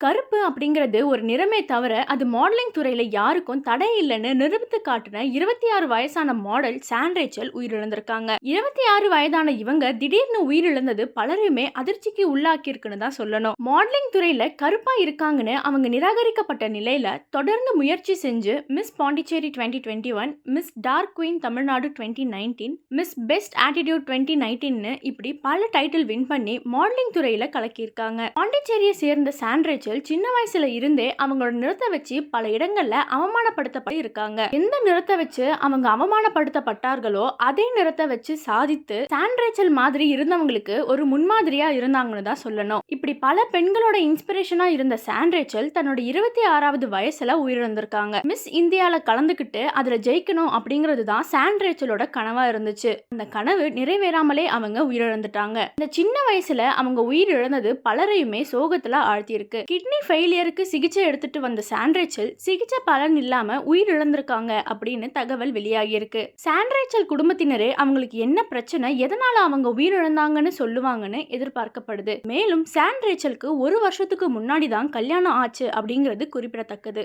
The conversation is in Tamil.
கருப்பு அப்படிங்கிறது ஒரு நிறமே தவிர, அது மாடலிங் துறையில யாருக்கும் தடை இல்லன்னு நிரூபித்து காட்டின 26 வயசான மாடல் சான் ரேச்சல் உயிரிழந்திருக்காங்க. 26 வயதான இவங்க திடீர்னு உயிரிழந்தது பலரையுமே அதிர்ச்சிக்கு உள்ளாக்கியிருக்குன்னு தான் சொல்லணும். மாடலிங் துறையில கருப்பா இருக்காங்கன்னு அவங்க நிராகரிக்கப்பட்ட நிலையில தொடர்ந்து முயற்சி செஞ்சு miss Pondicherry 2021, miss dark queen Tamil Nadu 2019, miss best attitude 2019ன்னு இப்படி பல டைட்டில் வின் பண்ணி மாடலிங் துறையில கலக்கியிருக்காங்க. பாண்டிச்சேரியை சேர்ந்த சான் ரேச்சல் சின்ன வயசுல இருந்தே அவங்களோட நிறத்தை வச்சு பல இடங்கள்ல அவமானப்படுத்தப்பட்டு இருக்காங்க. எந்த நிறத்தை வச்சு அவங்க அவமானப்படுத்தப்பட்டார்களோ அதே நிறத்தை வச்சு சாதித்து சான் ரேச்சல் மாதிரி இருந்தவங்களுக்கு ஒரு முன்மாதிரியா இருந்தாங்கன்னு தான் சொல்லணும். இப்படி பல பெண்களோட இன்ஸ்பிரேஷனா இருந்த சான் ரேச்சல் தன்னோட 26வது வயசுல உயிரிழந்திருக்காங்க. மிஸ் இந்தியால கலந்துக்கிட்டு அதுல ஜெயிக்கணும் அப்படிங்கிறது தான் சான் ரேச்சலோட கனவா இருந்துச்சு. அந்த கனவு நிறைவேறாமலே அவங்க உயிரிழந்துட்டாங்க. இந்த சின்ன வயசுல அவங்க உயிரிழந்தது பலரையுமே சோகத்துல ஆழ்த்தியிருக்கு. கிட்னி ஃபெயிலியருக்கு சிகிச்சை எடுத்துட்டு வந்த சான் ரேச்சல் சிகிச்சை பலன் இல்லாம உயிரிழந்திருக்காங்க அப்படின்னு தகவல் வெளியாகியிருக்கு. சான் ரேச்சல் குடும்பத்தினரே அவங்களுக்கு என்ன பிரச்சனை, எதனால அவங்க உயிரிழந்தாங்கன்னு சொல்லுவாங்கன்னு எதிர்பார்க்கப்படுது. மேலும் சான் ரேச்சலுக்கு 1 வருஷத்துக்கு முன்னாடி தான் கல்யாணம் ஆச்சு அப்படிங்கிறது குறிப்பிடத்தக்கது.